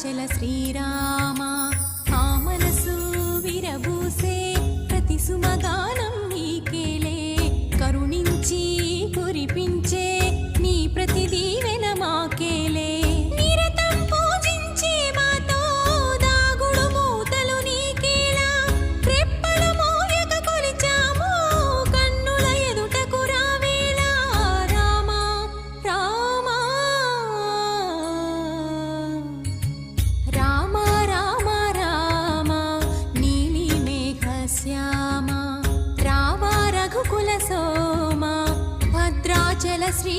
భద్రాచల శ్రీరామ ఆ మనసు విరబూసే ప్రతి సుమగానం నీకేలే కరుణించి కురిపించే నీ ప్రతి దీవెన మాకేలే నిరతం పూజించే మాతో దాగుడు మూతలు నీకేలా రెప్పలు మోయక కొలిచాము కన్నుల ఎదుటకు రావేలా రామ రామ రామ రామ రామ నీలి మేఘ శ్యామ రావ రఘుకుల సోమ భద్రాచల శ్రీ